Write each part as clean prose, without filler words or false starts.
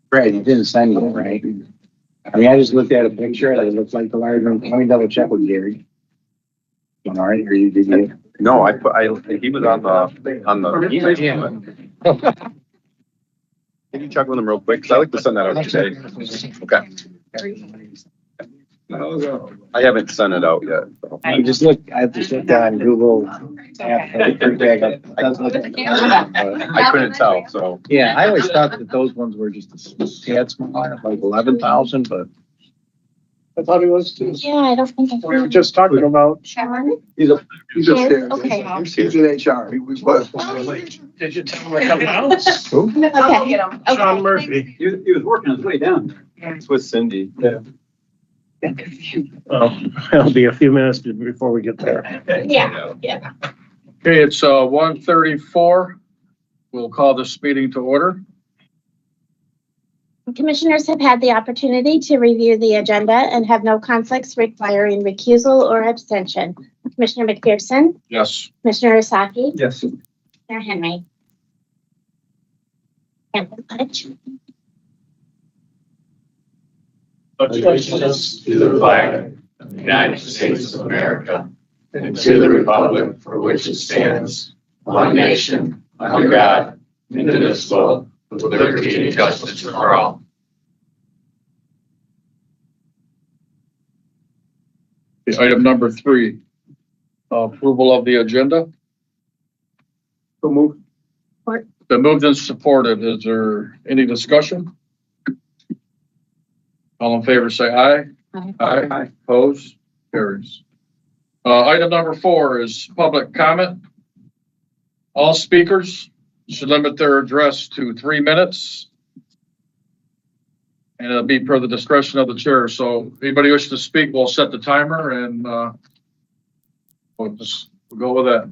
Brad, you didn't send it, right? I mean, I just looked at a picture and it looks like the large one. Let me double check with Gary. All right, or you did you? No, he was on the email. Can you check with him real quick? Cause I like to send that out today. Okay. I haven't sent it out yet. So. I just looked on Google. I couldn't tell, so. Yeah, I always thought that those ones were just a tad smaller, like 11,000, but. I thought he was too. Yeah, I don't think I We were just talking about. Sharon? He's upstairs. Okay. He's in HR. He was. Did you tell him to come out? Okay. Sean Murphy. He was working his way down there. It's with Cindy. Yeah. Well, it'll be a few minutes before we get there. Yeah. Okay, it's 1:34. We'll call this meeting to order. Commissioners have had the opportunity to review the agenda and have no conflicts requiring recusal or abstention. Commissioner McPherson, Yes. Commissioner Osaki, Yes. Commissioner Henry. And the pledge. Allegiance to the flag of the United States of America and to the republic for which it stands, one nation, under God, indivisible, with liberty and justice for all. Item number 3, approval of the agenda. So move. Been moved and supported. Is there any discussion? All in favor, say aye. Aye. Aye. Opposed? Carries. Item number 4 is public comment. All speakers should limit their address to 3 minutes. And it'll be per the discretion of the chair. So anybody wish to speak, we'll set the timer and we'll go with that.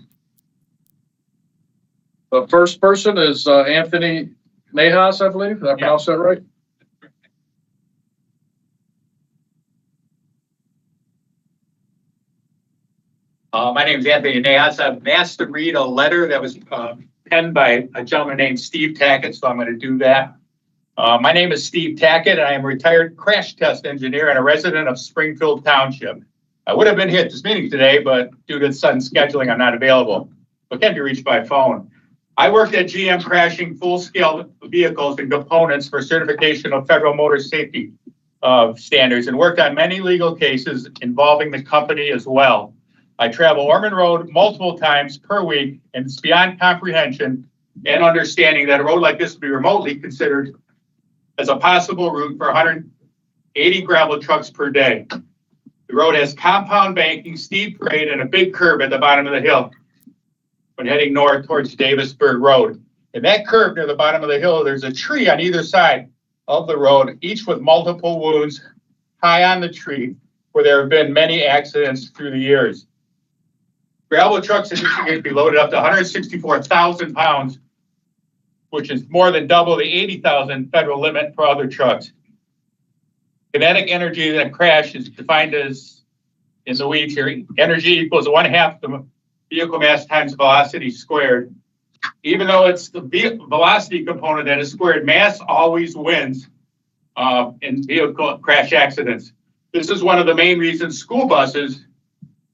The first person is Anthony Nahas, I believe. Did I pronounce that right? My name is Anthony Nahas. I've been asked to read a letter that was penned by a gentleman named Steve Tackett, so I'm going to do that. My name is Steve Tackett, and I am a retired crash test engineer and a resident of Springfield Township. I would have been here at this meeting today, but due to sudden scheduling, I'm not available, but can be reached by phone. I worked at GM crashing full-scale vehicles and components for certification of federal motor safety standards and worked on many legal cases involving the company as well. I travel Ormond Road multiple times per week, and it's beyond comprehension and understanding that a road like this would be remotely considered as a possible route for 180 gravel trucks per day. The road has compound banking, steep grade, and a big curve at the bottom of the hill when heading north towards Davisburg Road. In that curve near the bottom of the hill, there's a tree on either side of the road, each with multiple wounds high on the tree, where there have been many accidents through the years. Gravel trucks in Michigan can be loaded up to 164,000 pounds, which is more than double the 80,000 federal limit for other trucks. Kinetic energy in a crash is defined as, in the weeds here, energy equals 1/2 the vehicle mass times velocity squared. Even though it's the velocity component that is squared, mass always wins in vehicle crash accidents. This is one of the main reasons school buses,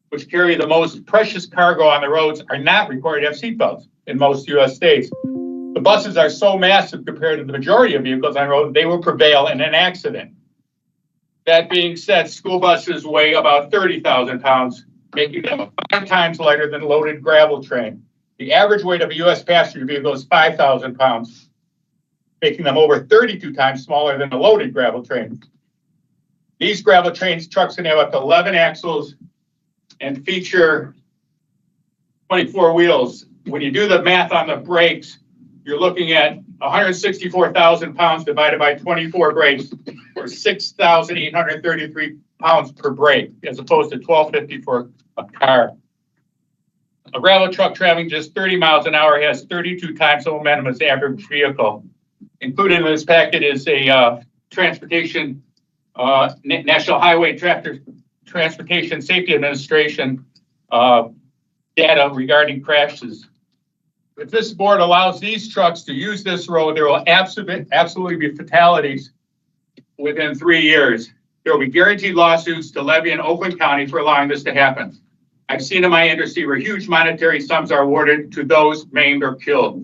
which carry the most precious cargo on the roads, are not required to have seatbelts in most U.S. states. The buses are so massive compared to the majority of vehicles on the road, they will prevail in an accident. That being said, school buses weigh about 30,000 pounds, making them 5 times lighter than a loaded gravel train. The average weight of a U.S. passenger vehicle is 5,000 pounds, making them over 32 times smaller than a loaded gravel train. These gravel trucks can have up to 11 axles and feature 24 wheels. When you do the math on the brakes, you're looking at 164,000 pounds divided by 24 brakes, or 6,833 pounds per brake, as opposed to 1,250 for a car. A gravel truck traveling just 30 miles an hour has 32 times the momentum as the average vehicle. Included in this packet is a transportation, National Highway Transportation Safety Administration data regarding crashes. if this board allows these trucks to use this road, there will absolutely be fatalities within 3 years. There will be guaranteed lawsuits to levy in Oakland County for allowing this to happen. I've seen in my industry where huge monetary sums are awarded to those maimed or killed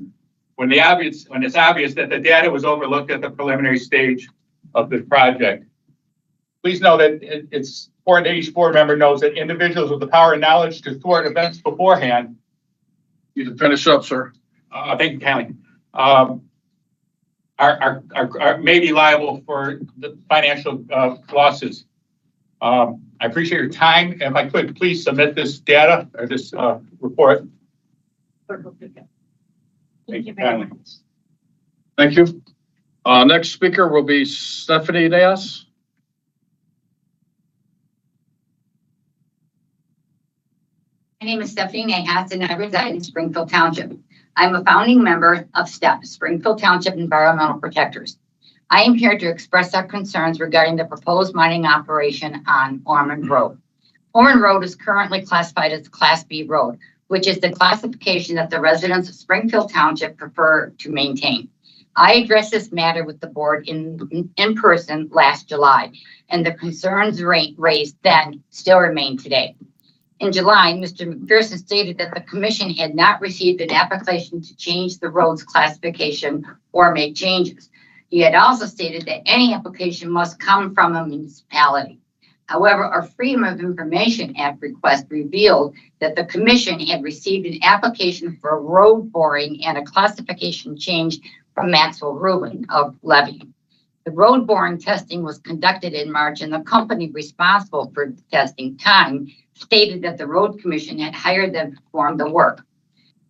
when it's obvious that the data was overlooked at the preliminary stage of the project. Please know that it's important that each board member knows that individuals with the power and knowledge to thwart events beforehand. You can finish up, sir. Thank you kindly. Are may be liable for the financial losses. I appreciate your time. If I could, please submit this data or this report. Thank you very much. Thank you. Next speaker will be Stephanie Diaz. My name is Stephanie Nahas, and I reside in Springfield Township. I'm a founding member of STEP, Springfield Township Environmental Protectors. I am here to express our concerns regarding the proposed mining operation on Ormond Road. Ormond Road is currently classified as Class B road, which is the classification that the residents of Springfield Township prefer to maintain. I addressed this matter with the board in person last July, and the concerns raised then still remain today. In July, Mr. McPherson stated that the commission had not received an application to change the road's classification or make changes. He had also stated that any application must come from a municipality. However, our Freedom of Information Act request revealed that the commission had received an application for road boring and a classification change from Maxwell Rubin of Levy. The road boring testing was conducted in March, and the company responsible for testing time stated that the road commission had hired them to perform the work.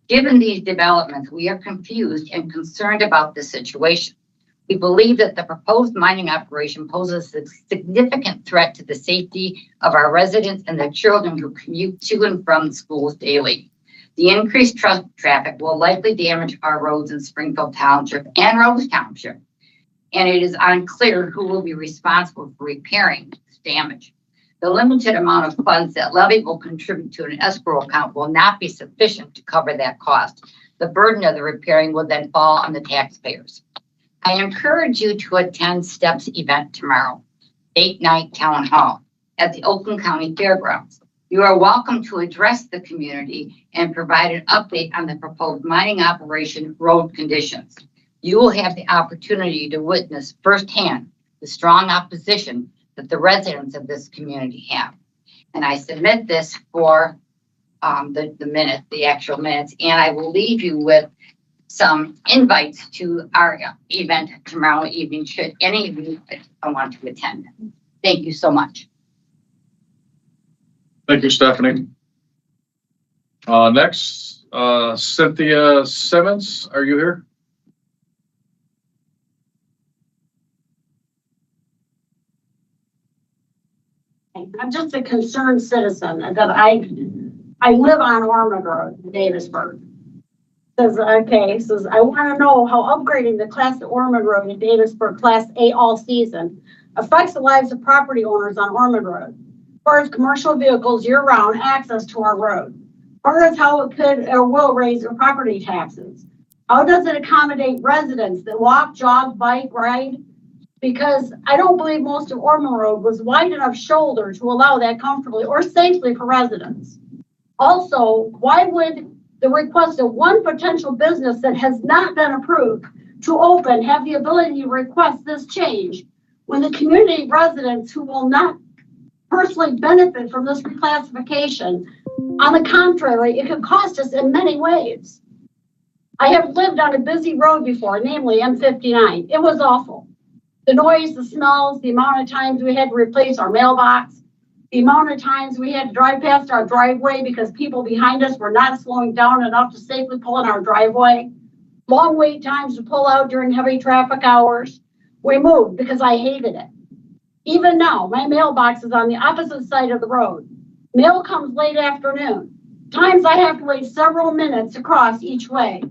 Given these developments, we are confused and concerned about the situation. We believe that the proposed mining operation poses a significant threat to the safety of our residents and the children who commute to and from schools daily. The increased truck traffic will likely damage our roads in Springfield Township and Rose Township, and it is unclear who will be responsible for repairing this damage. The limited amount of funds that Levy will contribute to an escrow account will not be sufficient to cover that cost. The burden of the repairing will then fall on the taxpayers. I encourage you to attend STEP's event tomorrow, Date Night Town Hall at the Oakland County Fairgrounds. You are welcome to address the community and provide an update on the proposed mining operation road conditions. You will have the opportunity to witness firsthand the strong opposition that the residents of this community have. And I submit this for the actual minutes, and I will leave you with some invites to our event tomorrow evening, should any of you want to attend. Thank you so much. Thank you, Stephanie. Next, Cynthia Simmons, are you here? I'm just a concerned citizen that I live on Ormond Road in Davisburg. Says, I want to know how upgrading the Class Ormond Road in Davisburg Class A all season affects the lives of property owners on Ormond Road, as far as commercial vehicles year-round access to our road, or as how it could or will raise their property taxes. How does it accommodate residents that walk, jog, bike, ride? Because I don't believe most of Ormond Road was wide enough shoulder to allow that comfortably or safely for residents. Also, why would the request of one potential business that has not been approved to open have the ability to request this change when the community residents who will not personally benefit from this reclassification? On the contrary, it could cost us in many ways. I have lived on a busy road before, namely M59. It was awful. The noise, the smells, the amount of times we had to replace our mailbox, the amount of times we had to drive past our driveway because people behind us were not slowing down enough to safely pull in our driveway, long wait times to pull out during heavy traffic hours. We moved because I hated it. Even now, my mailbox is on the opposite side of the road. Mail comes late afternoon. Times I have to wait several minutes to cross each way.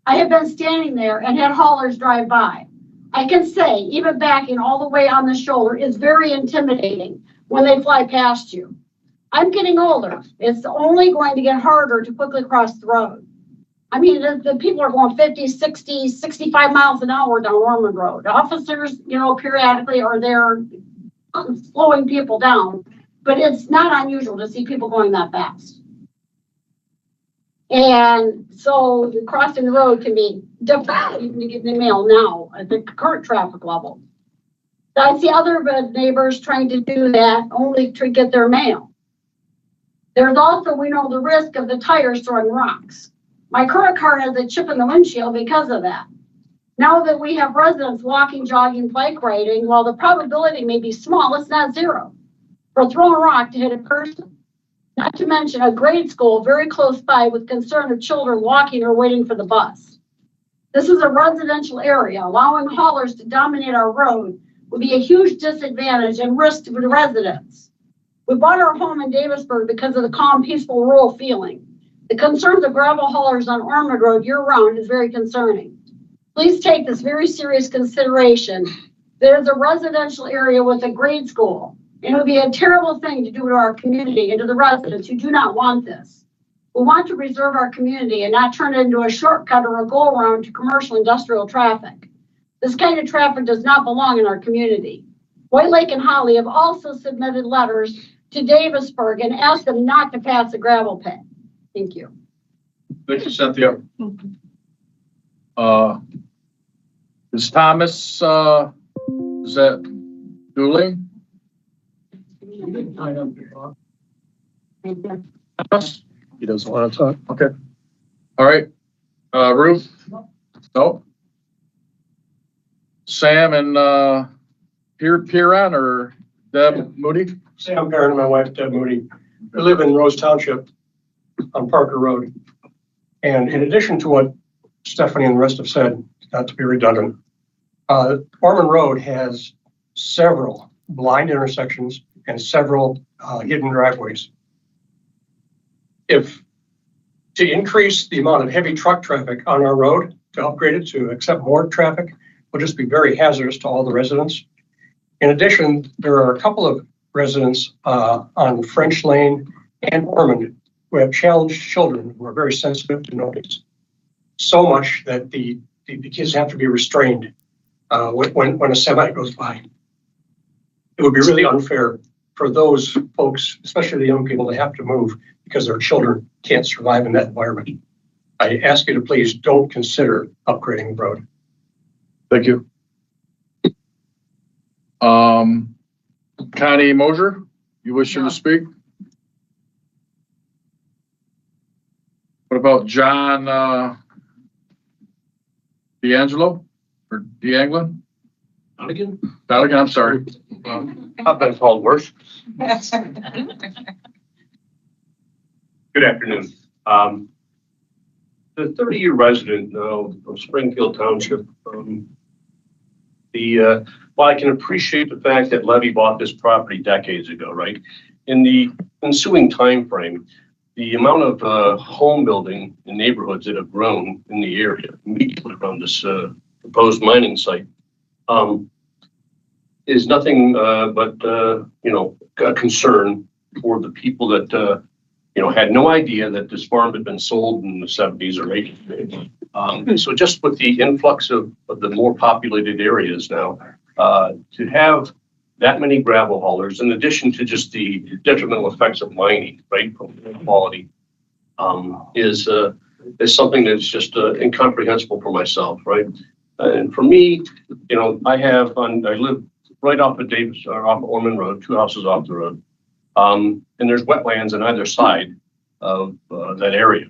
I have been standing there and had haulers drive by. I can say even backing all the way on the shoulder is very intimidating when they fly past you. I'm getting older. It's only going to get harder to quickly cross the road. I mean, the people are going 50, 60, 65 miles an hour down Ormond Road. Officers, periodically are there slowing people down, but it's not unusual to see people going that fast. And so crossing the road can be difficult even to get the mail now at the current traffic level. I see other neighbors trying to do that only to get their mail. There's also, we know, the risk of the tires throwing rocks. My current car has a chip in the windshield because of that. Now that we have residents walking, jogging, bike riding, while the probability may be small, it's not zero for throwing a rock to hit a person. Not to mention a grade school very close by with concern of children walking or waiting for the bus. This is a residential area. Allowing haulers to dominate our road would be a huge disadvantage and risk to the residents. We bought our home in Davisburg because of the calm, peaceful rural feeling. The concerns of gravel haulers on Ormond Road year-round is very concerning. Please take this very serious consideration. There's a residential area with a grade school, and it would be a terrible thing to do to our community and to the residents who do not want this. We want to preserve our community and not turn it into a shortcut or a go-around to commercial industrial traffic. This kind of traffic does not belong in our community. White Lake and Holly have also submitted letters to Davisburg and asked them not to pass a gravel pit. Thank you. Thank you, Cynthia. Is Thomas, is that Dooley? He doesn't want to talk. Okay. All right. Ruth? No. Sam and Piran or Deb Moody? Sam Perrin and my wife, Deb Moody. We live in Rose Township on Parker Road. And in addition to what Stephanie and the rest have said, not to be redundant, Ormond Road has several blind intersections and several hidden driveways. If to increase the amount of heavy truck traffic on our road, to upgrade it to accept more traffic, will just be very hazardous to all the residents. In addition, there are a couple of residents on French Lane and Ormond who have challenged children who are very sensitive to noise. So much that the kids have to be restrained when a semi goes by. It would be really unfair for those folks, especially the young people, that have to move because their children can't survive in that environment. I ask you to please don't consider upgrading the road. Thank you. Connie Mosier, you wishing to speak? What about John D'Angelo or D'Anglin? Not again? Not again, I'm sorry. I've been called worse. Good afternoon. The 30-year resident of Springfield Township, while I can appreciate the fact that Levy bought this property decades ago, right? In the ensuing time frame, the amount of home building in neighborhoods that have grown in the area immediately around this proposed mining site is nothing but a concern for the people that had no idea that this farm had been sold in the 70s or 80s. So just with the influx of the more populated areas now, to have that many gravel haulers, in addition to just the detrimental effects of mining, right, quality, is something that's just incomprehensible for myself, right? And for me, I live right off of Davis or off of Ormond Road, 2 houses off the road, and there's wetlands on either side of that area,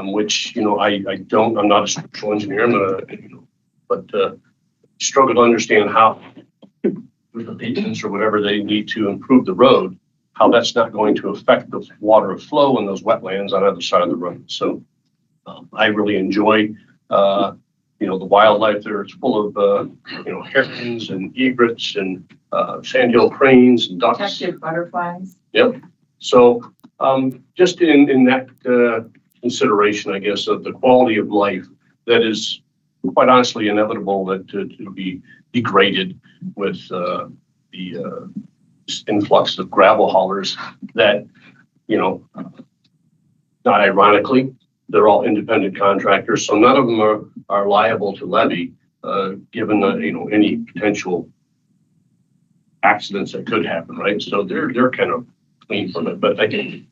which I'm not a structural engineer, but struggle to understand how, with the maintenance or whatever they need to improve the road, how that's not going to affect the water flow in those wetlands on either side of the road. So I really enjoy, the wildlife there. It's full of, herons and egrets and sandhill cranes and ducks. Protected butterflies. Yep. So just in that consideration, I guess, of the quality of life that is quite honestly inevitable that to be degraded with the influx of gravel haulers that, not ironically, they're all independent contractors, so none of them are liable to levy, given the, any potential accidents that could happen, right? So they're kind of clean from it, but I think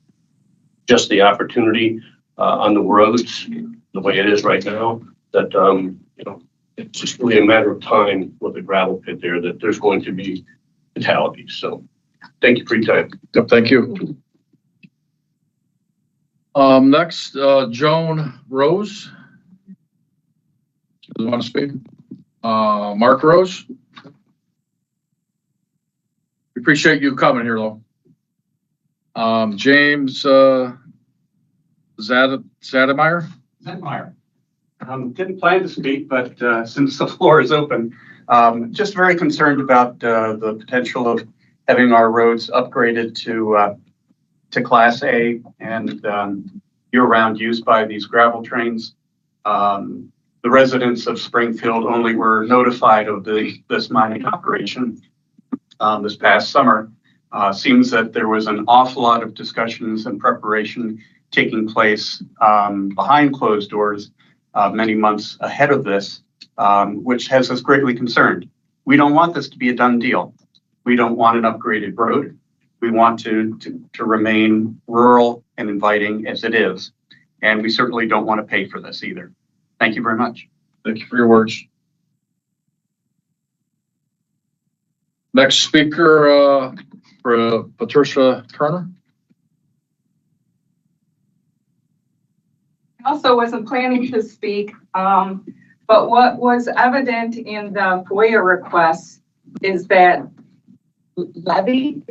just the opportunity on the roads, the way it is right now, that, it's just really a matter of time with the gravel pit there, that there's going to be fatalities. So thank you for your time. Yep, thank you. Next, Joan Rose. Does want to speak? Mark Rose. We appreciate you coming here, though. James Zademeyer. Zentmeyer. Didn't plan to speak, but since the floor is open, just very concerned about the potential of having our roads upgraded to Class A and year-round use by these gravel trains. The residents of Springfield only were notified of this mining operation this past summer. Seems that there was an awful lot of discussions and preparation taking place behind closed doors many months ahead of this, which has us greatly concerned. We don't want this to be a done deal. We don't want an upgraded road. We want to remain rural and inviting as it is. And we certainly don't want to pay for this either. Thank you very much. Thank you for your words. Next speaker, for Patricia Turner. I also wasn't planning to speak, but what was evident in the FOIA requests is that Levy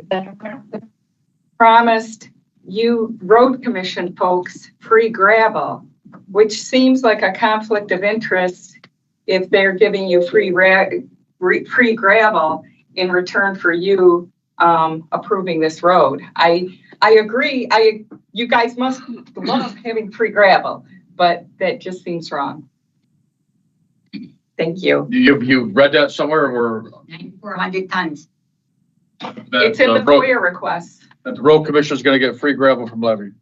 promised you road commission folks free gravel, which seems like a conflict of interest if they're giving you free gravel in return for you approving this road. I agree. You guys must love having free gravel, but that just seems wrong. Thank you. You read that somewhere, or 9,400 tons. It's in the FOIA request. That the road commissioner is going to get free gravel from Levy.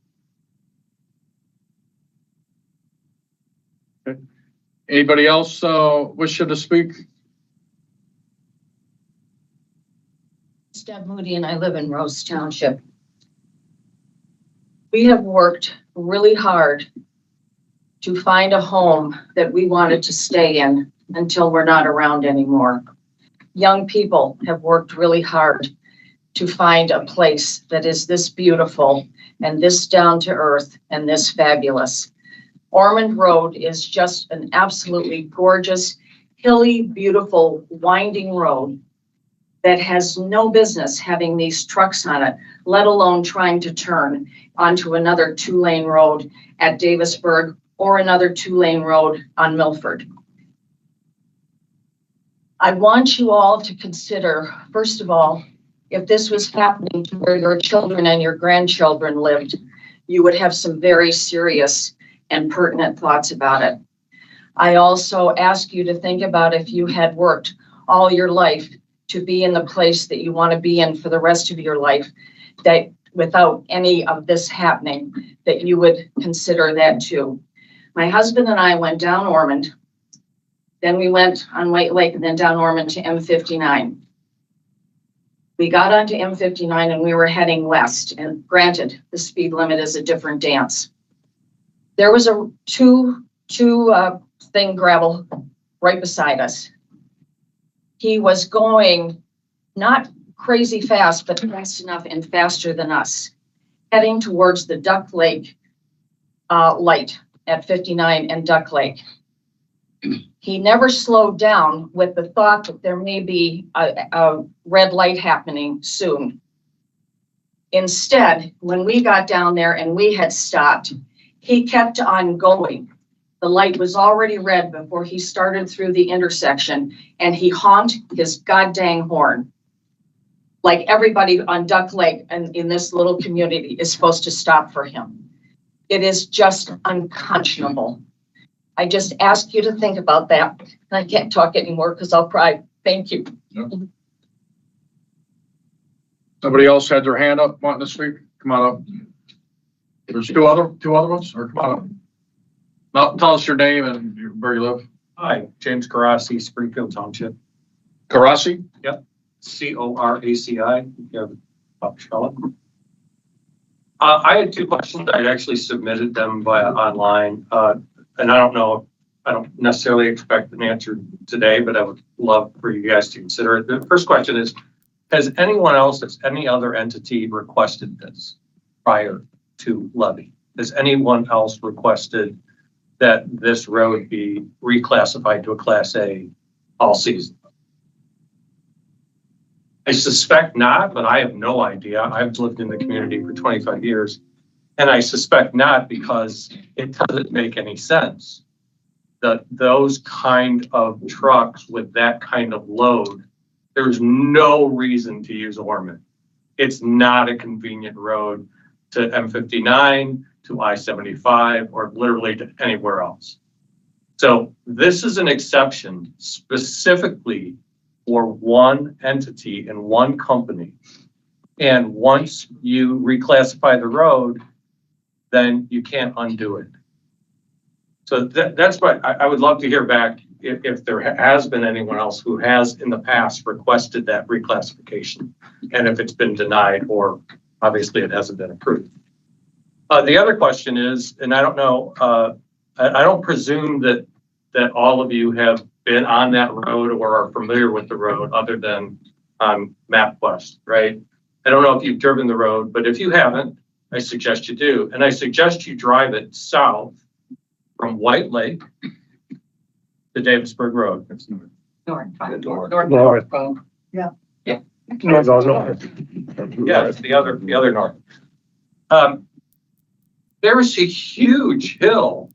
Okay. Anybody else wishing to speak? Deb Moody, and I live in Rose Township. We have worked really hard to find a home that we wanted to stay in until we're not around anymore. Young people have worked really hard to find a place that is this beautiful and this down to earth and this fabulous. Ormond Road is just an absolutely gorgeous, hilly, beautiful, winding road that has no business having these trucks on it, let alone trying to turn onto another 2-lane road at Davisburg or another 2-lane road on Milford. I want you all to consider, first of all, if this was happening to where your children and your grandchildren lived, you would have some very serious and pertinent thoughts about it. I also ask you to think about if you had worked all your life to be in the place that you want to be in for the rest of your life, that without any of this happening, that you would consider that too. My husband and I went down Ormond, then we went on White Lake and then down Ormond to M59. We got onto M59 and we were heading west, and granted, the speed limit is a different dance. There was a two thing gravel right beside us. He was going not crazy fast, but fast enough and faster than us, heading towards the Duck Lake light at 59 and Duck Lake. He never slowed down with the thought that there may be a red light happening soon. Instead, when we got down there and we had stopped, he kept on going. The light was already red before he started through the intersection, and he honked his goddamn horn. Like everybody on Duck Lake and in this little community is supposed to stop for him. It is just unconscionable. I just ask you to think about that. And I can't talk anymore because I'll cry. Thank you. Yep. Somebody else had their hand up wanting to speak? Come on up. There's two other ones, or come on up. Now, tell us your name and where you live. Hi, James Carassi, Springfield Township, Karasi? Coraci. You have a spell it. I had two questions. I actually submitted them via online, and I don't necessarily expect an answer today, but I would love for you guys to consider it. The first question is, has any other entity requested this prior to levy? Has anyone else requested that this road be reclassified to a Class A all season? I suspect not, but I have no idea. I've lived in the community for 25 years, and I suspect not because it doesn't make any sense that those kind of trucks with that kind of load, there's no reason to use Ormond. It's not a convenient road to M59, to I-75, or literally to anywhere else. So this is an exception specifically for one entity and one company. And once you reclassify the road, then you can't undo it. So that's what I would love to hear back if there has been anyone else who has in the past requested that reclassification, and if it's been denied or obviously it hasn't been approved. The other question is, and I don't know, I don't presume that all of you have been on that road or are familiar with the road other than on MapQuest, right? I don't know if you've driven the road, but if you haven't, I suggest you do. And I suggest you drive it south from White Lake to Davisburg Road. It's north. Northbound. Yeah. No, north. Yeah, it's the other north. There is a huge hill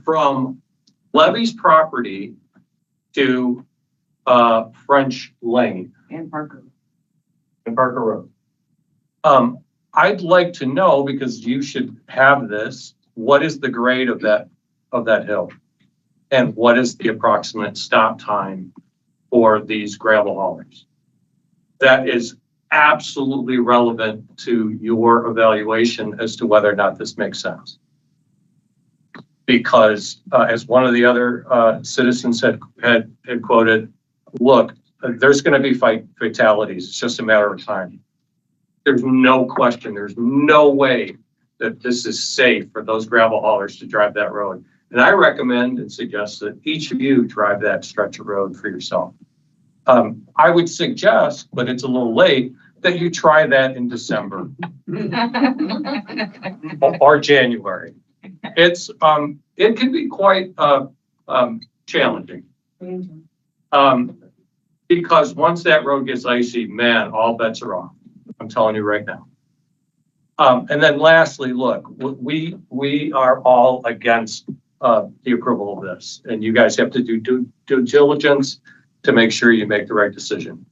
from Levy's property to French Lane. And Parker. And Parker Road. I'd like to know, because you should have this, what is the grade of that hill? And what is the approximate stop time for these gravel haulers? That is absolutely relevant to your evaluation as to whether or not this makes sense. Because as one of the other citizens had quoted, look, there's going to be fatalities. It's just a matter of time. There's no question. There's no way that this is safe for those gravel haulers to drive that road. And I recommend and suggest that each of you drive that stretch of road for yourself. I would suggest, but it's a little late, that you try that in December or January. It can be quite challenging. Because once that road gets icy, man, all bets are off. I'm telling you right now. And then lastly, look, we are all against the approval of this, and you guys have to do due diligence to make sure you make the right decision.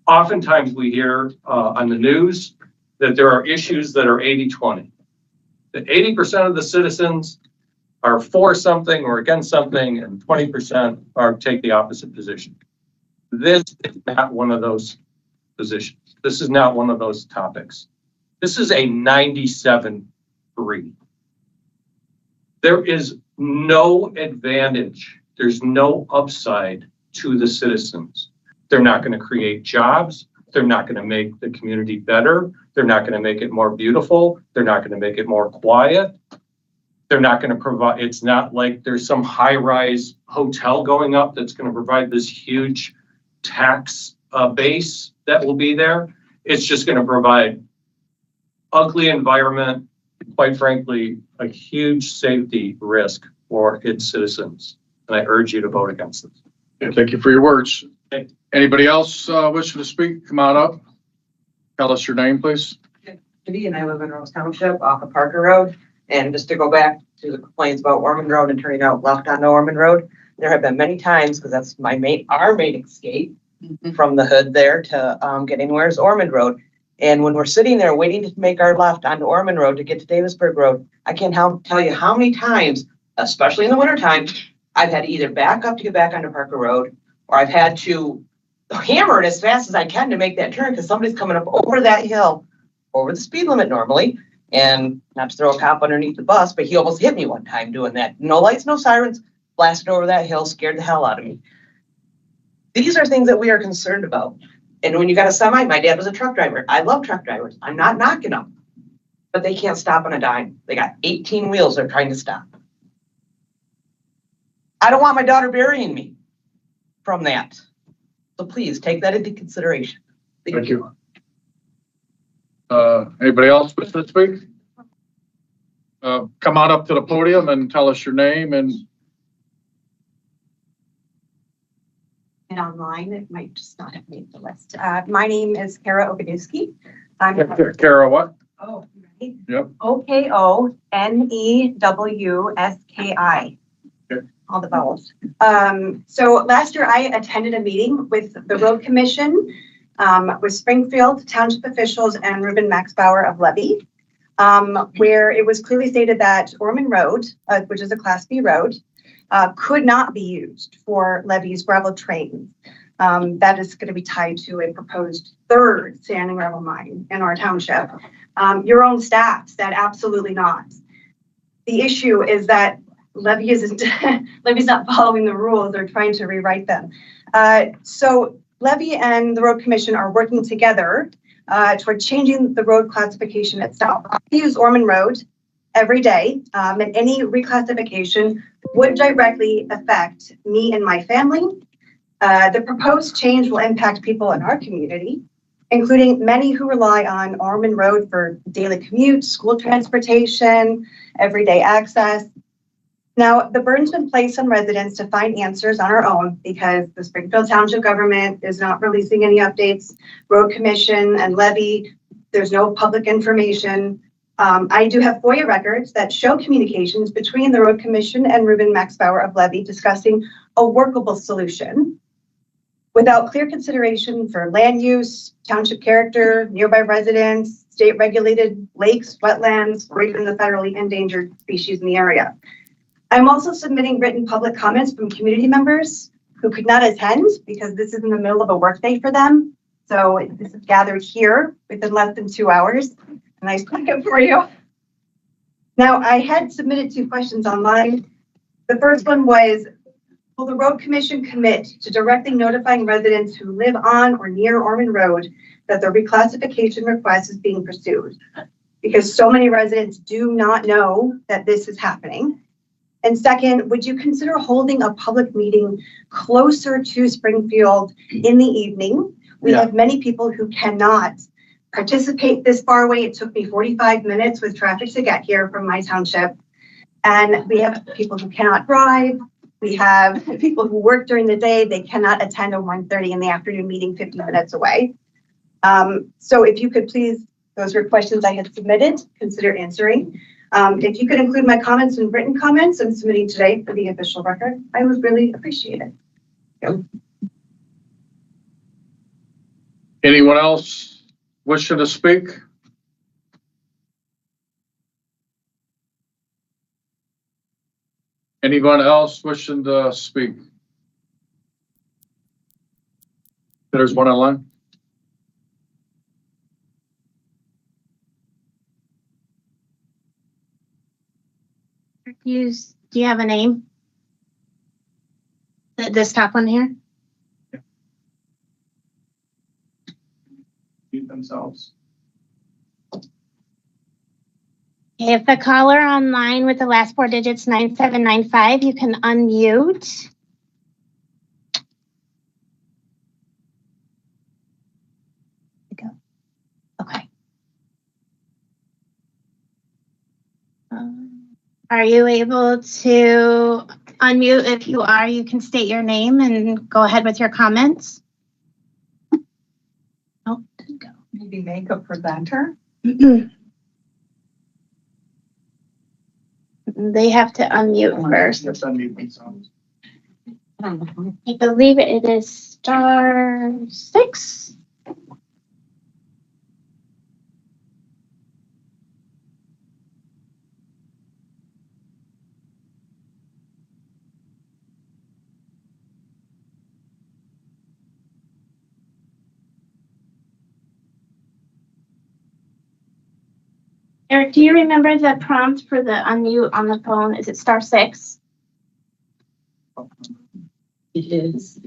Oftentimes we hear on the news that there are issues that are 80-20. That 80% of the citizens are for something or against something, and 20% take the opposite position. This is not one of those positions. This is not one of those topics. This is a 97-3. There is no advantage. There's no upside to the citizens. They're not going to create jobs. They're not going to make the community better. They're not going to make it more beautiful. They're not going to make it more quiet. They're not going to provide, it's not like there's some high-rise hotel going up that's going to provide this huge tax base that will be there. It's just going to provide ugly environment, quite frankly, a huge safety risk for its citizens. And I urge you to vote against this. Thank you for your words. Okay. Anybody else wishing to speak? Come on up. Tell us your name, please. And I live in Rose Township off of Parker Road. And just to go back to the complaints about Ormond Road and turning out left onto Ormond Road, there have been many times, because that's our main escape from the hood there to get anywhere is Ormond Road. And when we're sitting there waiting to make our left onto Ormond Road to get to Davisburg Road, I can't tell you how many times, especially in the wintertime, I've had to either back up to get back onto Parker Road, or I've had to hammer it as fast as I can to make that turn because somebody's coming up over that hill, over the speed limit normally, And not to throw a cop underneath the bus, but he almost hit me one time doing that. No lights, no sirens, blasted over that hill, scared the hell out of me. These are things that we are concerned about. And when you got a semi, my dad was a truck driver. I love truck drivers. I'm not knocking them, but they can't stop on a dime. They got 18 wheels they're trying to stop. I don't want my daughter burying me from that. So please take that into consideration. Thank you. Anybody else wish to speak? Come on up to the podium and tell us your name and. And online, it might just not have made the list. My name is Kara Oganewski. Kara, what? Oh, right. Yep. OKONEWSKI. Okay. All the vowels. So last year I attended a meeting with the road commission, with Springfield Township officials and Ruben Maxbauer of Levy, where it was clearly stated that Orman Road, which is a Class B road, could not be used for Levy's gravel trains. That is going to be tied to a proposed third sand and gravel mine in our township. Your own staff said absolutely not. The issue is that Levy isn't, Levy's not following the rules. They're trying to rewrite them. So Levy and the road commission are working together toward changing the road classification itself. I use Orman Road every day, and any reclassification would directly affect me and my family. The proposed change will impact people in our community, including many who rely on Orman Road for daily commute, school transportation, everyday access. Now, the burden's been placed on residents to find answers on our own because the Springfield Township government is not releasing any updates. Road Commission and Levy, there's no public information. I do have FOIA records that show communications between the Road Commission and Ruben Maxbauer of Levy discussing a workable solution without clear consideration for land use, township character, nearby residents, state regulated lakes, wetlands, or even the federally endangered species in the area. I'm also submitting written public comments from community members who could not attend because this is in the middle of a workday for them. So this is gathered here within less than 2 hours. A nice packet for you. Now, I had submitted 2 questions online. The first one was, will the Road Commission commit to directly notifying residents who live on or near Orman Road that the reclassification request is being pursued? Because so many residents do not know that this is happening. And second, would you consider holding a public meeting closer to Springfield in the evening? We have many people who cannot participate this far away. It took me 45 minutes with traffic to get here from my township. And we have people who cannot drive. We have people who work during the day. They cannot attend a 1:30 in the afternoon meeting 50 minutes away. So if you could please, those were questions I had submitted, consider answering. If you could include my comments and written comments I'm submitting today for the official record, I would really appreciate it. Yep. Anyone else wishing to speak? Anyone else wishing to speak? There's one online. Do you have a name? This top one here? Themselves. If the caller online with the last 4 digits 9795, you can unmute. Okay. Are you able to unmute? If you are, you can state your name and go ahead with your comments. Oh, didn't go. Maybe make a presenter. They have to unmute first. Let's unmute themselves. I believe it is *6. Eric, do you remember the prompt for the unmute on the phone? Is it *6? It is.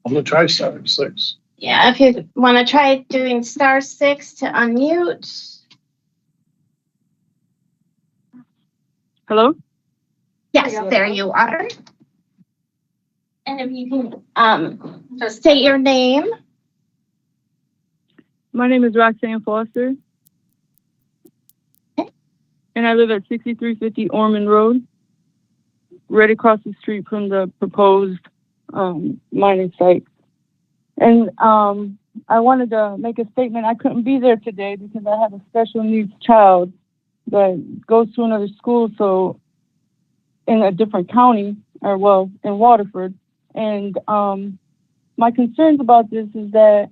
I'm gonna try 7-6. Yeah, if you want to try doing *6 to unmute. Hello? Yes, there you are. And if you can just state your name. My name is Roxanne Foster. Okay. And I live at 6350 Ormond Road, right across the street from the proposed mining site. And I wanted to make a statement. I couldn't be there today because I have a special needs child that goes to another school, so in a different county, or well, in Waterford. And my concerns about this is that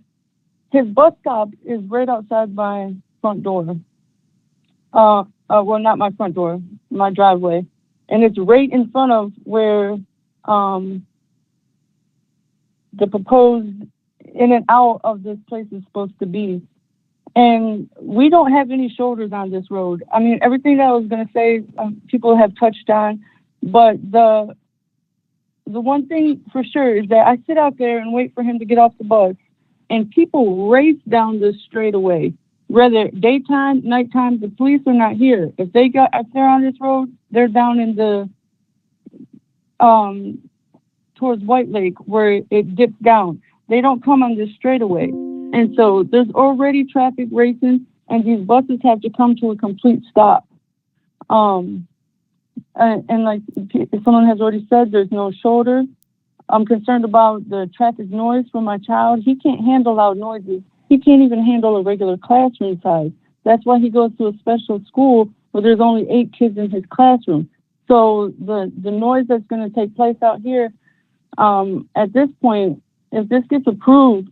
his bus stop is right outside my front door. Well, not my front door, my driveway. And it's right in front of where the proposed in and out of this place is supposed to be. And we don't have any shoulders on this road. I mean, everything that I was going to say, people have touched on, but the one thing for sure is that I sit out there and wait for him to get off the bus, and people race down the straightaway, whether daytime, nighttime. The police are not here. If they're on this road, they're down in the towards White Lake where it dips down. They don't come on this straightaway. And so there's already traffic racing, and these buses have to come to a complete stop. And like someone has already said, there's no shoulder. I'm concerned about the traffic noise for my child. He can't handle loud noises. He can't even handle a regular classroom size. That's why he goes to a special school where there's only 8 kids in his classroom. So the noise that's going to take place out here, at this point, if this gets approved,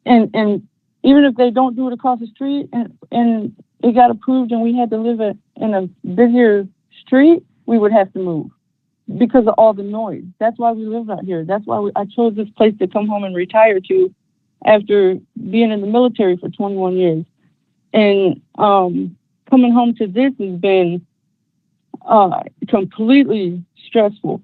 and even if they don't do it across the street, and it got approved and we had to live in a busier street, we would have to move because of all the noise. That's why we live out here. That's why I chose this place to come home and retire to after being in the military for 21 years. And coming home to this has been completely stressful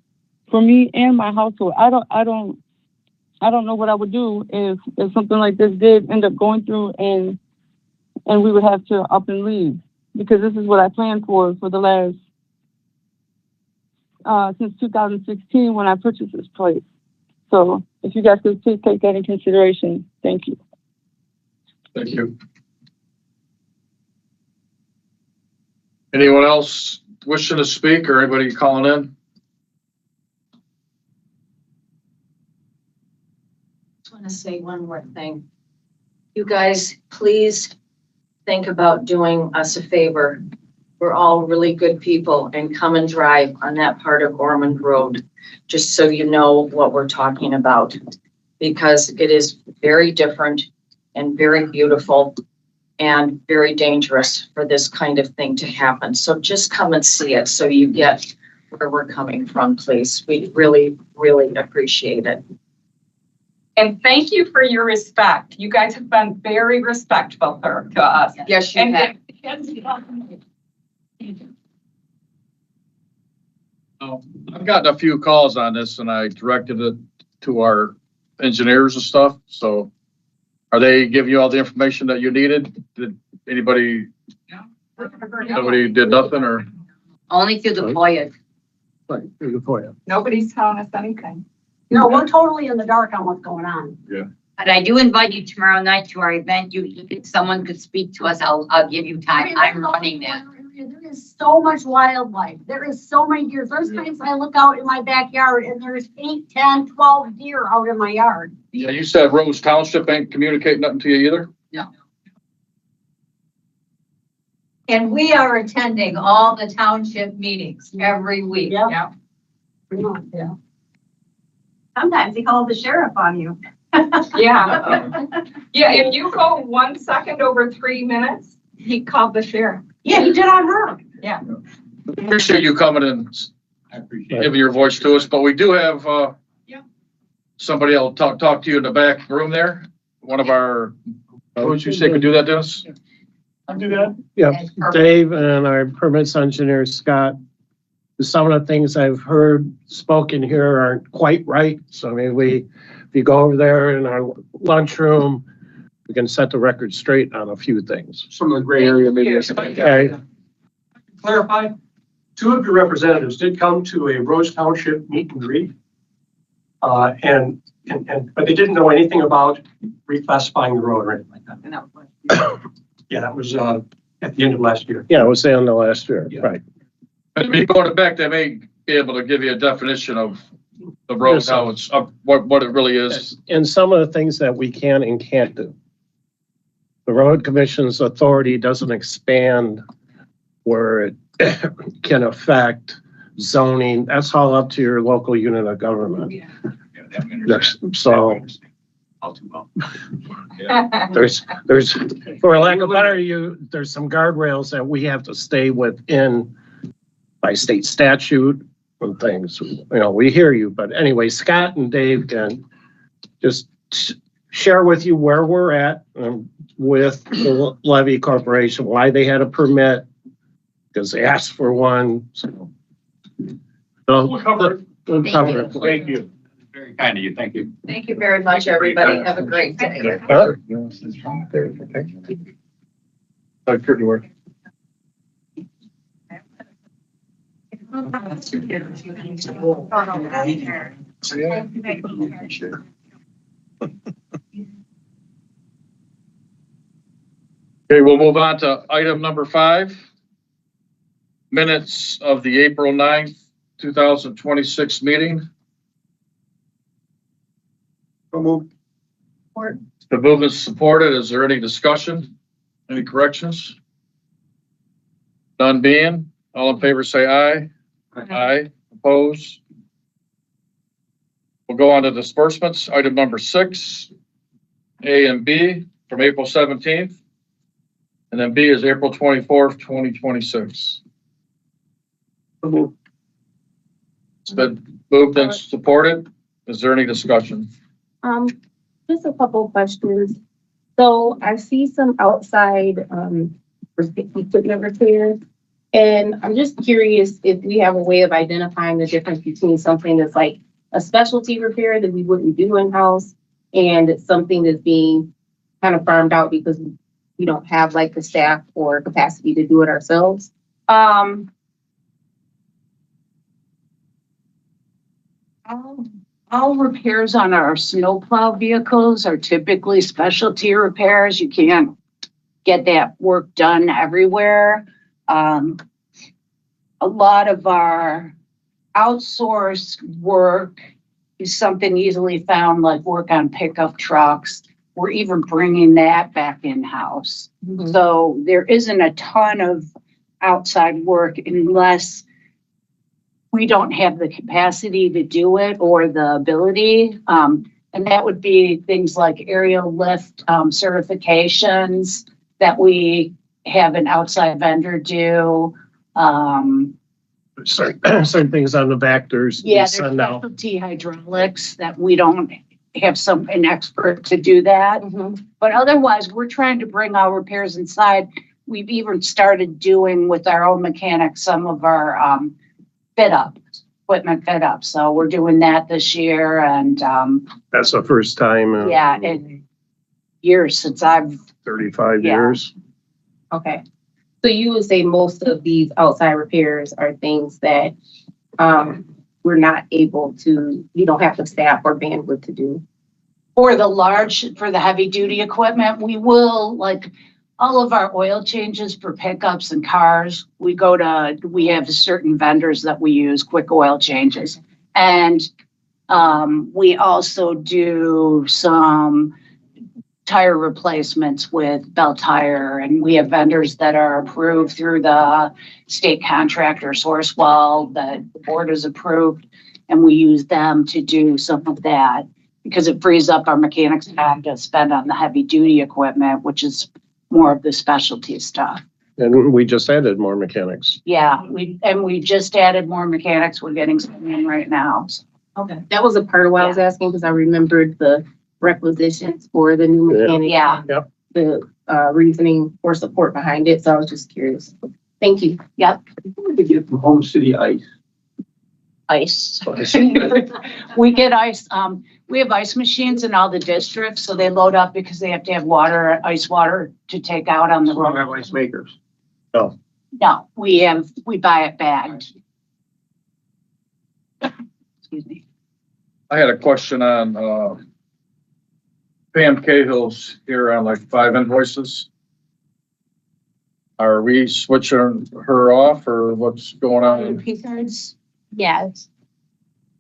for me and my household. I don't know what I would do if something like this did end up going through and we would have to up and leave, because this is what I planned for the last since 2016 when I purchased this place. So if you guys could please take that in consideration. Thank you. Thank you. Anyone else wishing to speak, or anybody calling in? I just want to say one more thing. You guys, please think about doing us a favor. We're all really good people, and come and drive on that part of Ormond Road, just so you know what we're talking about, because it is very different and very beautiful and very dangerous for this kind of thing to happen. So just come and see it so you get where we're coming from, please. We really, really appreciate it. And thank you for your respect. You guys have been very respectful to us. Yes, you have. I've gotten a few calls on this, and I directed it to our engineers and stuff. So are they giving you all the information that you needed? Did anybody, nobody did nothing, or? Only through the FOIA. Nobody's telling us anything. No, we're totally in the dark on what's going on. Yeah. But I do invite you tomorrow night to our event. Someone could speak to us. I'll give you time. I'm running that. There is so much wildlife. There is so many deer. There's times I look out in my backyard and there's 8, 10, 12 deer out in my yard. Yeah, you said Rose Township ain't communicating nothing to you either? No. And we are attending all the township meetings every week. Yeah. Yeah. Sometimes he calls the sheriff on you. Yeah. Yeah, if you go 1 second over 3 minutes, he called the sheriff. Yeah, he did on her. Yeah. Appreciate you coming and giving your voice to us, but we do have somebody else talk to you in the back room there. One of our, would you say could do that, Dennis? I'll do that. Yeah, That's perfect. Dave and our permits engineer, Scott. Some of the things I've heard spoken here aren't quite right. So maybe if you go over there in our lunchroom, we can set the record straight on a few things. Some of the gray area maybe. Okay, Clarify, two of your representatives did come to a Rose Township meet and greet. But they didn't know anything about reclassifying the road or anything like that. Yeah, that was, at the end of last year. yeah, it was the end of last year, Yeah. right. And me going back, they may be able to give you a definition of the road, how it's, what it really is. And some of the things that we can and can't do. The road commission's authority doesn't expand where it can affect zoning. That's all up to your local unit of government. So All too well. there's, for lack of better, there's some guardrails that we have to stay within by state statute and things. You know, we hear you, but anyway, Scott and Dave can just share with you where we're at with the Levy Corporation, why they had a permit, because they asked for one. So We'll cover it. we'll cover it. Thank you. Very kind of you. Thank you. Thank you very much, everybody. Have a great day. Good work. Okay, we'll move on to item number 5. Minutes of the April 9th, 2026 meeting. So moved. The move is supported. Is there any discussion? Any corrections? None being, all in favor say aye. Aye. Opposed? We'll go on to disbursements. Item number 6, A and B from April 17th. And then B is April 24th, 2026. It's been moved and supported. Is there any discussion? Just a couple of questions. So I see some outside, equipment repairs. And I'm just curious if we have a way of identifying the difference between something that's like a specialty repair that we wouldn't do in-house and something that's being kind of farmed out because we don't have like the staff or capacity to do it ourselves. All repairs on our snowplow vehicles are typically specialty repairs. You can't get that work done everywhere. A lot of our outsourced work is something easily found, like work on pickup trucks. We're even bringing that back in-house. So there isn't a ton of outside work unless we don't have the capacity to do it or the ability. And that would be things like aerial lift certifications that we have an outside vendor do. Certain things on the vectors. Yeah, there's specialty hydraulics that we don't have an expert to do that. But otherwise, we're trying to bring our repairs inside. We've even started doing with our own mechanics some of our equipment fit up. So we're doing that this year, and That's the first time. yeah, in years since I've 35 Yeah. years. Okay. So you would say most of these outside repairs are things that we're not able to, you don't have the staff or bandwidth to do. for the heavy duty equipment, we will, like all of our oil changes for pickups and cars, we have certain vendors that we use, quick oil changes. And we also do some tire replacements with Bell Tire, and we have vendors that are approved through the state contractor Sourcewell that the board has approved, and we use them to do some of that because it frees up our mechanics time to spend on the heavy duty equipment, which is more of the specialty stuff. And we just added more mechanics. Yeah, we just added more mechanics. We're getting some in right now. Okay. That was a part of why I was asking, because I remembered the requisitions for the new mechanic. Yeah. Yep. the reasoning or support behind it. So I was just curious. Thank you. Yep, To get from Home City Ice. ice. We get ice, we have ice machines in all the districts, so they load up because they have to have water, ice water to take out on the We don't road. have ice makers. No, we buy it bagged. Excuse me. I had a question on, Pam Cahill's here on like 5 invoices. Are we switching her off or what's going on? P cards? Yes.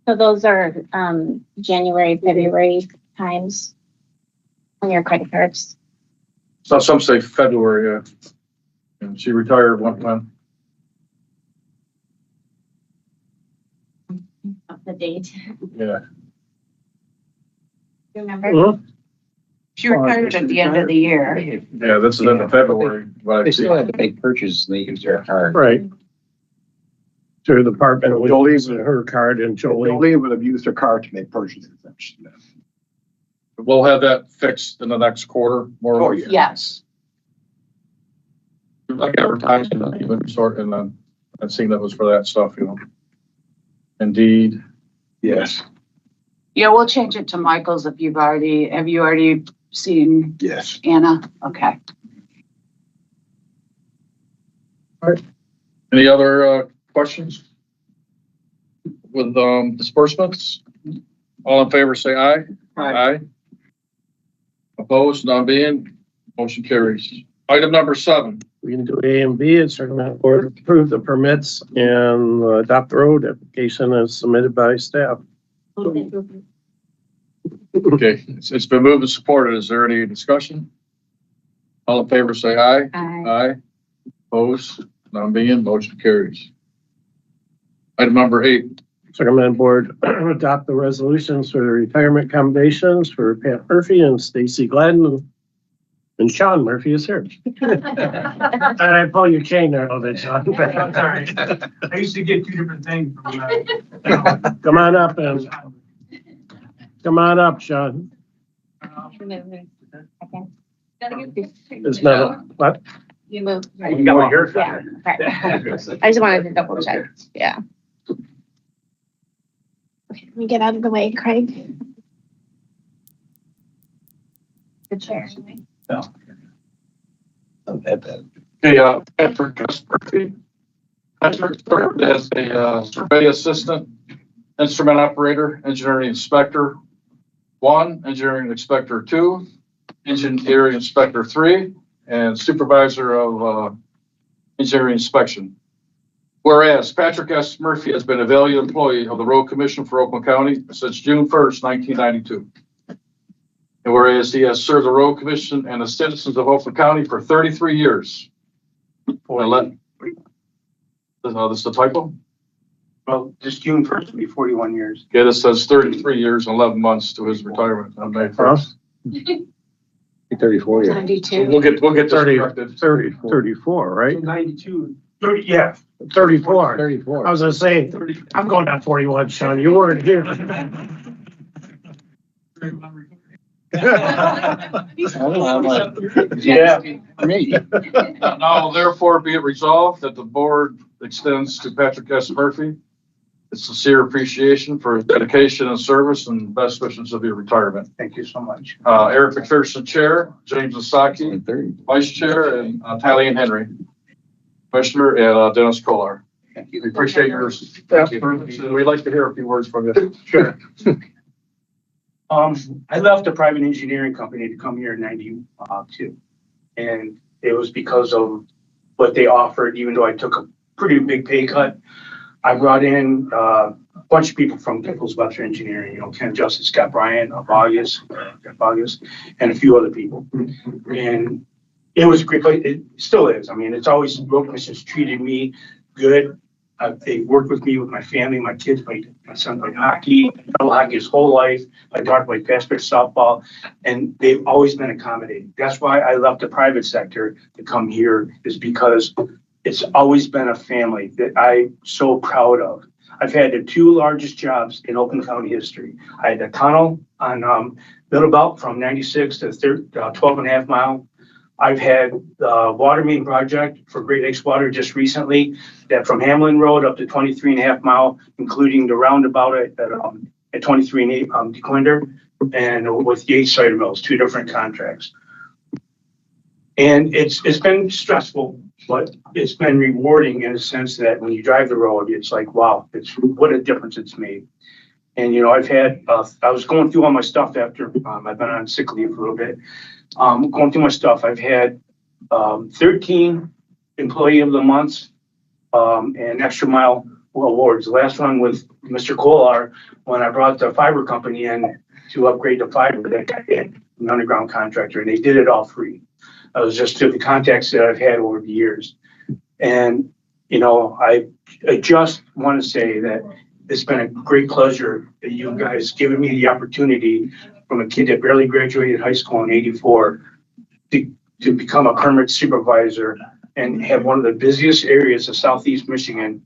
So those are, January, February times on your credit cards. So some say February, and she retired one time. Up the date. Yeah. Remember? She retired at the end of the year. Yeah, this is in February. but I They see. still have to make purchases and they use their card. Right. Through the department, we Jolie- use her card and Jolie. Jolie would have used her card to make purchases. We'll have that fixed in the next quarter, more or less. Yes. Like advertising, even sort, and then I think that was for that stuff, Indeed. Yes. Yeah, we'll change it to Michael's if have you already seen Yes. Anna? Okay. Any other, questions? With, disbursements? All in favor, say aye. Aye. Opposed, none being, motion carries. Item number 7. We can do A and B. It's recommended board approve the permits and adopt the road application as submitted by staff. Okay, it's been moved and supported. Is there any discussion? All in favor, say aye. Aye. Opposed, none being, motion carries. Item number 8. Recommended board adopt the resolutions for the retirement accommodations for Pat Murphy and Stacy Gladden. And Sean Murphy is here. And I pull your chain there a little bit, Sean. I used to get 2 different things from that. Come on up and come on up, Sean. It's not, what? You move. You got my haircut. Yeah, right. I just wanted to double check. Yeah. Okay, let me get out of the way, Craig. The chair. Okay, Patrick S. Murphy. Patrick served as a survey assistant, instrument operator, engineering inspector 1, engineering inspector 2, engineering inspector 3, and supervisor of engineering inspection. Whereas Patrick S. Murphy has been a valued employee of the Road Commission for Oakland County since June 1st, 1992. And whereas he has served the Road Commission and the citizens of Oakland County for 33 years. This is a typo? Well, just June 1st will be 41 years. Yeah, this says 33 years and 11 months to his retirement on May 1st. 34 years. 92. We'll get this 30, corrected. 34, right? 92, 30, yeah. 34. 34. I was gonna say, I'm going on 41, Sean. You weren't here. Yeah. Me. Now therefore be it resolved that the board extends to Patrick S. Murphy its sincere appreciation for his dedication and service and best wishes of your retirement. Thank you so much. Eric McPherson, Chair, James Asaki, Vice Chair, and Tylene Henry, Commissioner, and Dennis Kolar. Thank you. We appreciate your staff service, and we'd like to hear a few words from you. Sure. I left a private engineering company to come here in 92. And it was because of what they offered, even though I took a pretty big pay cut. I brought in a bunch of people from Nichols Webster Engineering, Ken Justice, Scott Bryant, Jeff August, and a few other people. And it was a great place. It still is. I mean, it's always, Road Commission's treated me good. They worked with me, with my family, my kids played, my son played hockey, hockey his whole life. My daughter played basketball, softball, and they've always been accommodating. That's why I left the private sector to come here, is because it's always been a family that I'm so proud of. I've had the 2 largest jobs in Oakland County history. I had a tunnel on Middle Belt from 96 to 12.5 mile. I've had the water main project for Great Lakes Water just recently, that from Hamlin Road up to 23.5 mile, including the roundabout at 23 and 8 DeQuinder, and with Yates Cider Mills, 2 different contracts. And it's been stressful, but it's been rewarding in a sense that when you drive the road, it's like, wow, it's what a difference it's made. And, you know, I've had, I was going through all my stuff after, I've been on sick leave for a little bit. Going through my stuff, I've had 13 Employee of the Months and Extra Mile awards. The last one with Mr. Kolar, when I brought the fiber company in to upgrade the fiber, that guy had an underground contractor, and they did it all free. I was just through the contacts that I've had over the years. And, you know, I just want to say that it's been a great pleasure that you guys given me the opportunity from a kid that barely graduated high school in '84 to become a permit supervisor and have one of the busiest areas of Southeast Michigan.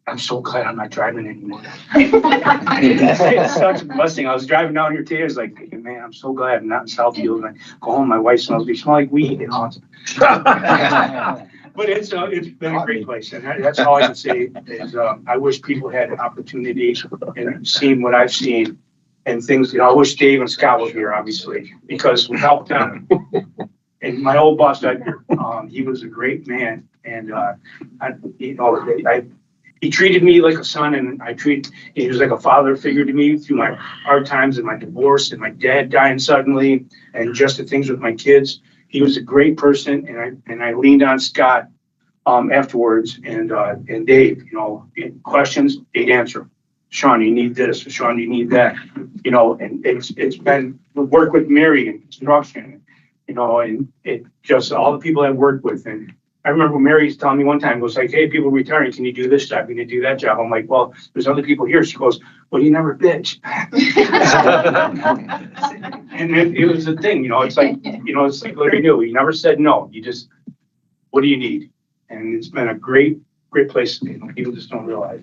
I'm so glad I'm not driving anymore. It's such a blessing. I was driving down here today. I was like, hey, man, I'm so glad I'm not in Southfield. And I go home, my wife smells me. Smell like weed. You know? But it's been a great place. And that's all I can say is I wish people had an opportunity and seen what I've seen and things. You know, I wish Dave and Scott were here, obviously, because without them, and my old boss, he was a great man. And, he treated me like a son, and he was like a father figure to me through my hard times and my divorce and my dad dying suddenly and just the things with my kids. He was a great person, and I leaned on Scott afterwards and Dave, you know, questions, they'd answer. Sean, you need this. Sean, you need that. You know, and it's been work with Mary in construction, you know, and it just all the people I've worked with. And I remember Mary's telling me one time, goes like, hey, people retiring, can you do this job? Can you do that job? I'm like, well, there's other people here. She goes, well, you never bitch. And it was a thing, you know, it's like what you do. You never said no. You just, what do you need? And it's been a great place. You know, people just don't realize.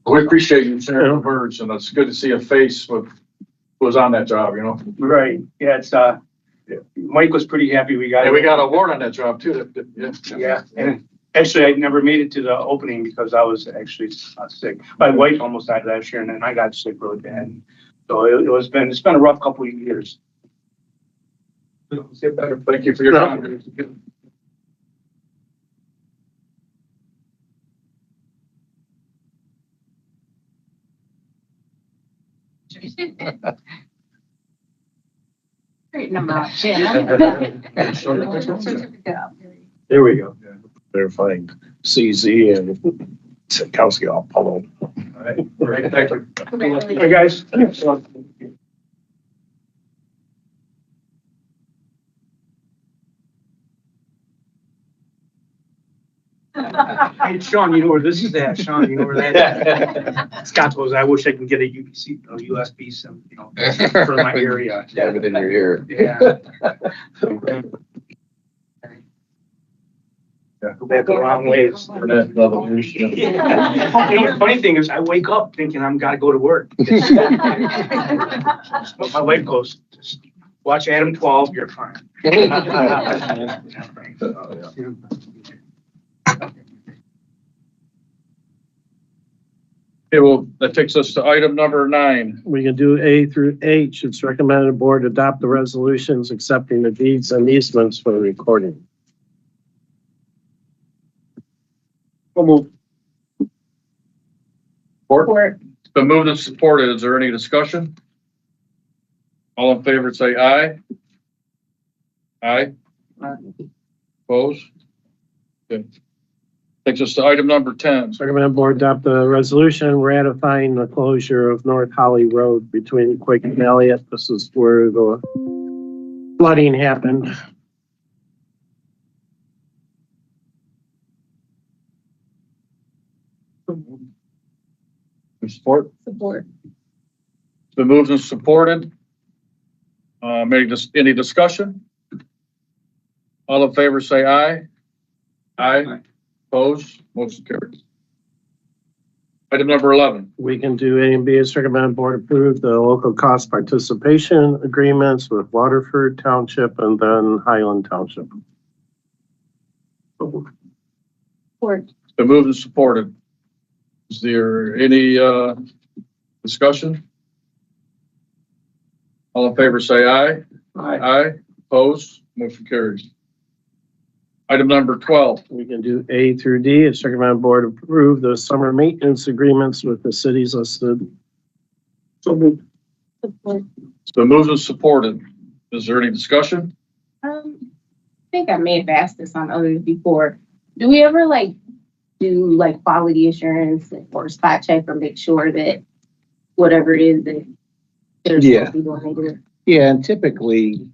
We appreciate you sharing the words, and it's good to see a face with who was on that job, you know? Right. Yeah, it's Mike was pretty happy we got it. We got an award on that job too. Yeah. And actually, I never made it to the opening because I was actually sick. My wife almost died last year, and then I got sick really bad. So it's been a rough couple of years. Thank you for your time. There we go. Verifying CZ and Sikowski all followed. All right. Thank you. Hey, guys. Hey, Sean, you know where this is at? Sean, you know where that is? Scott goes, I wish I can get a UPC, a USB, some, you know, for my area. Yeah, everything you're here. Yeah. Go back a long ways. You know, the funny thing is, I wake up thinking I'm gotta go to work. But my wife goes, just watch Adam 12, you're fine. Okay, well, that takes us to item number 9. We can do A through H. It's recommended the board adopt the resolutions accepting the deeds and easements for the recording. Support. It's been moved and supported. Is there any discussion? All in favor, say aye. Aye. Opposed? Okay. Takes us to item number 10. Recommended board adopt the resolution ratifying the closure of North Holly Road between Quake and Elliott. This is where the flooding happened. Support? Support. It's been moved and supported. Any discussion? All in favor, say aye. Aye. Opposed? Motion carries. Item number 11. We can do A and B as recommended. Board approve the local cost participation agreements with Waterford Township and then Highland Township. Support. It's been moved and supported. Is there any discussion? All in favor say aye. Aye. Opposed? Motion carries. Item number 12. We can do A through D. It's recommended board approve the summer maintenance agreements with the cities listed. Support. It's been moved and supported. Is there any discussion? I think I may have asked this on others before. Do we ever do quality assurance or spot check or make sure that whatever it is that they're supposed to be doing, they do? Yeah, and typically,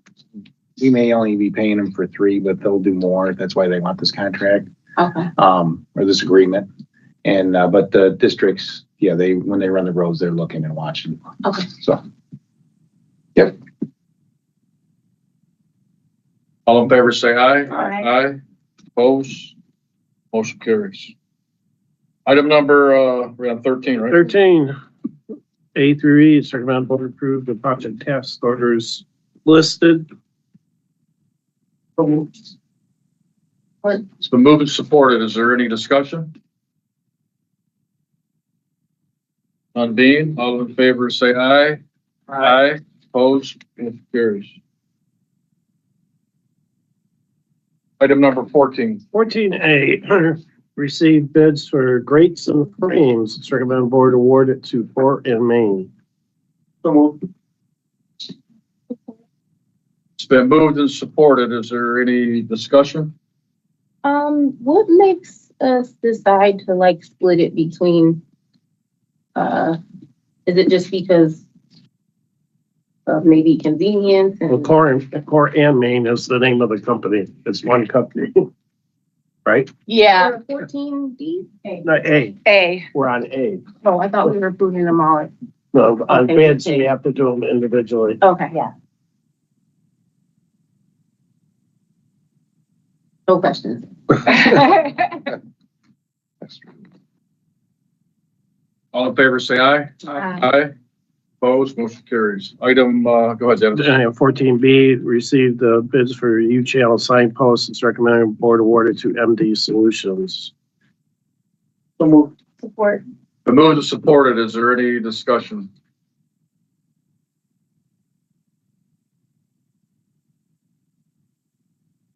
we may only be paying them for 3, but they'll do more. That's why they want this contract, Okay. or this agreement. And, but the districts, yeah, when they run the roads, they're looking and watching. Okay. So, yep. All in favor say aye. Aye. Aye. Opposed? Motion carries. Item number, we're on 13, right? 13. A through E. It's recommended board approve the project task orders listed. It's been moved and supported. Is there any discussion? On being, all in favor say aye. Aye. Opposed? Motion carries. Item number 14. 14A, receive bids for grates and frames. It's recommended board award it to Fort and Main. It's been moved and supported. Is there any discussion? What makes us decide to split it between, is it just because of maybe convenience? Well, Core and Main is the name of the company. It's one company, right? Yeah. 14D? Not A. A. We're on A. Oh, I thought we were approving them all. No, on Okay, bids, okay. we have to do them individually. Okay. Yeah. No questions. All in favor say aye. Aye. Opposed? Motion carries. Item, go ahead, Dennis. 14B, received the bids for U-channel signposts. It's recommended board awarded to MD Solutions. Support. The move is supported. Is there any discussion?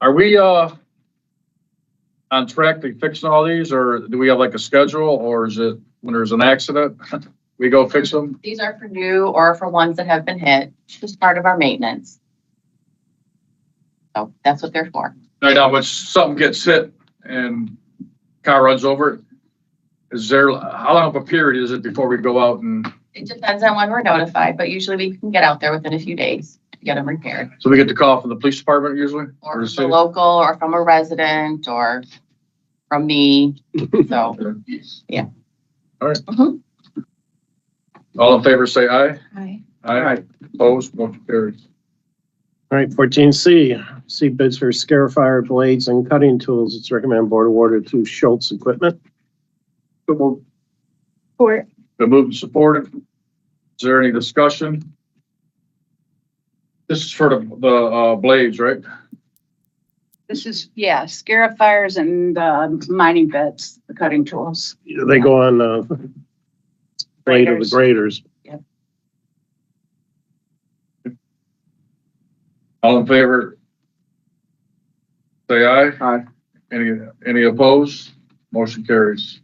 Are we, on track to fixing all these, or do we have a schedule, or is it when there's an accident, we go fix them? These are for new or for ones that have been hit, just part of our maintenance. So that's what they're for. Right now, when something gets hit and car runs over it, is there, how long of a period is it before we go out and, It depends on when we're notified, but usually we can get out there within a few days to get them repaired. so we get the call from the police department usually? Or the from the city? local, or from a resident, or from me, so, yeah. All right. Mhm. All in favor, say aye. Aye. Aye. Opposed, motion carries. All right, 14C, see bids for Scarifier blades and cutting tools. It's recommended board awarded to Schultz Equipment. Support. Been moved and supported. Is there any discussion? This is for the blades, right? This is, yeah, scarifiers and mining bits, the cutting tools. They go on the blade of the graders. All in favor? Say aye. Aye. Any opposed? Motion carries.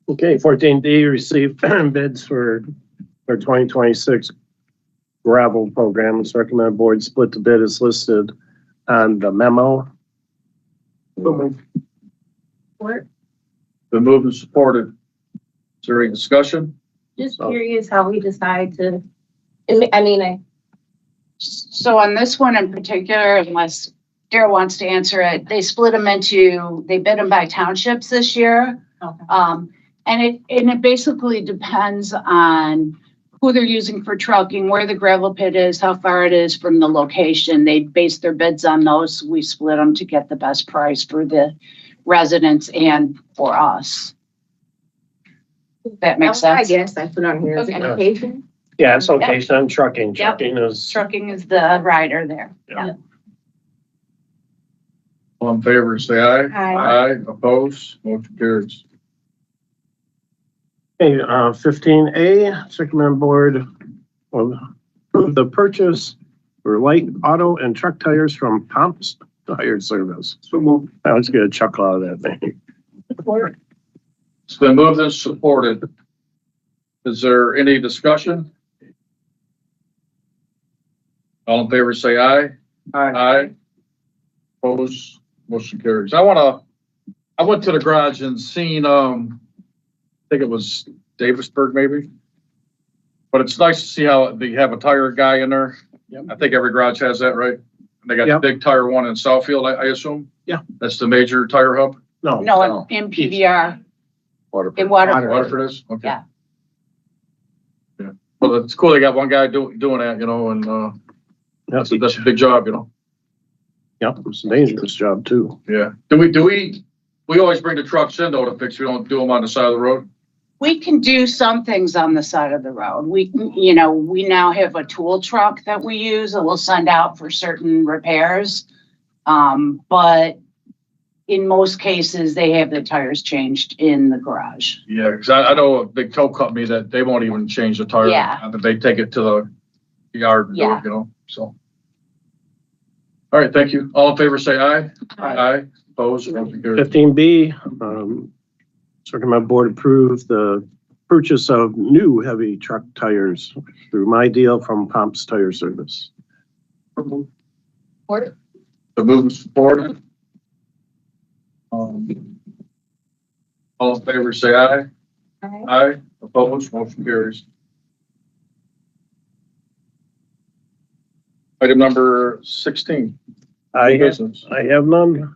Okay, 14D, received bids for 2026 gravel program. It's recommended board split the bid as listed on the memo. Support. Been moved and supported. Is there any discussion? Just curious how we decide to, I mean, So on this one in particular, unless Daryl wants to answer it, they split them into, they bid them by townships this year. Okay. And it basically depends on who they're using for trucking, where the gravel pit is, how far it is from the location. They base their bids on those. We split them to get the best price for the residents and for us. That makes I sense. guess I put on here as Okay. education. Yeah, it's okay, so I'm trucking. Yep. Trucking is, Trucking is the rider there. Yeah. All in favor, say aye. Aye. Opposed, motion carries. hey, 15A, recommend board of approve the purchase for light auto and truck tires from Pumps Tire Service. I was gonna chuckle out of that thing. It's been moved and supported. Is there any discussion? All in favor, say aye. Aye. Opposed, motion carries. I went to the garage and seen, I think it was Davisburg maybe. But it's nice to see how they have a tire guy in there. I think every garage has that, right? And they got the big tire one in Southfield, I assume? Yeah. That's the major tire hub? No, in PVR. Waterford. In Waterford. Waterford is? Okay. Yeah. Yeah. Well, it's cool. They got one guy doing that, and, that's a big job, Yep, it's a dangerous job too. Yeah. We always bring the trucks in though to fix, we don't do them on the side of the road? We can do some things on the side of the road. We now have a tool truck that we use that we'll send out for certain repairs. But in most cases, they have the tires changed in the garage. Yeah, because I know a big tow company that they won't even change the tire. Yeah. They take it to the yard, and do Yeah. it, so. All right, thank you. All in favor, say aye. Aye. Opposed, motion carries. 15B, recommend board approve the purchase of new heavy truck tires through my deal from Pumps Tire Service. Support. The movement supported. All in favor, say aye. Aye. Opposed, motion carries. Item number 16. I New business. have none.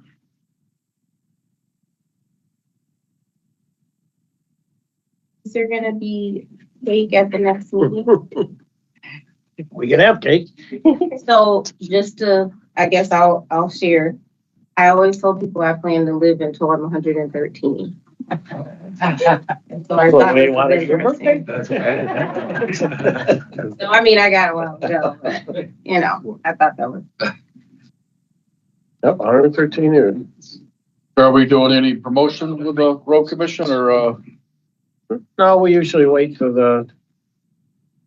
Is there gonna be cake at the next meeting? We can have cake. So just to, I guess I'll share. I always tell people I plan to live until I'm 113. So I thought Wait, it what was is your birthday? interesting. So I mean, I got a while to go, but I thought that was. Yep, 113 years. Are we doing any promotion with the road commission or, No, we usually wait for the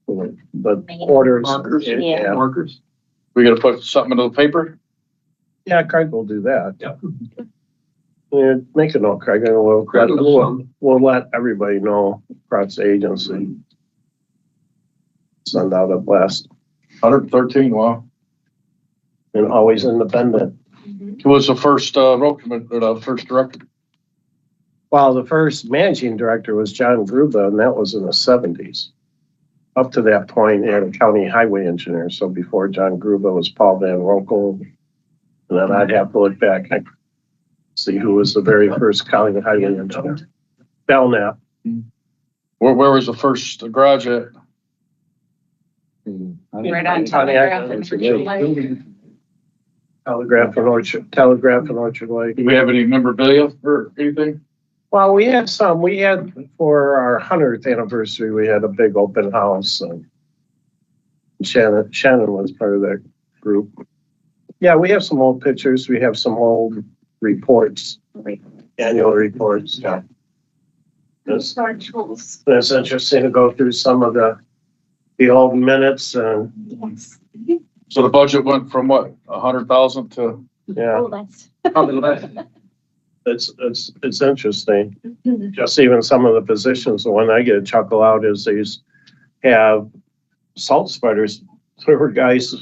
orders. Markers? Yeah. markers? We gotta put something in the paper? Yeah, Craig will do that. Yep. Yeah, make a note, Craig, and we'll let everybody know across the agency. Send out a blast 113, wow. and always independent. Who was the first, road commission, or the first director? Well, the first managing director was John Gruba, and that was in the 70s. Up to that point, he had a county highway engineer. So before John Gruba was Paul Van Rokel. And then I'd have to look back and see who was the very first county highway engineer. Belknap. Where was the first garage at? Right on Telegraph and Orchard Lake. Telegraph and Orchard Lake. Do we have any memorabilia or anything? Well, we had some. We had, for our 100th anniversary, we had a big open house. And Shannon was part of that group. Yeah, we have some old pictures. We have some old reports, annual reports. Yeah. It's interesting to go through some of the old minutes and. Yes. So the budget went from what, 100,000 to? Yeah. Less. Probably less. It's interesting. Just even some of the positions, the one I get a chuckle out is they have salt spreaders. There were guys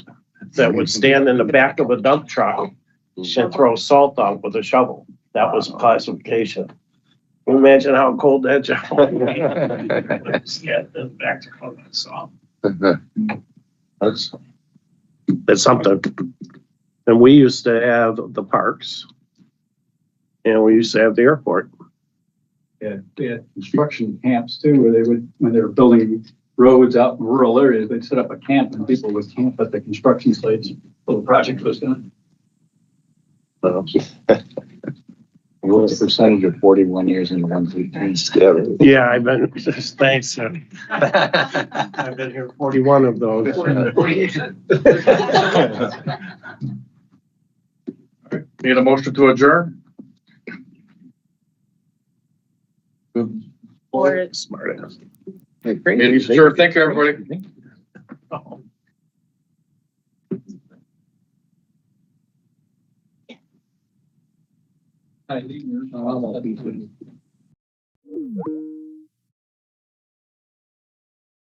that would stand in the back of a dump truck and throw salt out with a shovel. That was classification. Can you imagine how cold that job was? Yeah, the back to cold that salt. That's something. And we used to have the parks. And we used to have the airport. Yeah, they had construction camps too, where they would, when they were building roads out in rural areas, they'd set up a camp and people would camp at the construction sites while the project was done. What's the percentage of 41 years and 118? Yeah, I've been, thanks. I've been here 41 of those. Need a motion to adjourn? Or Smart ass. Sure, thank you, everybody. I think there's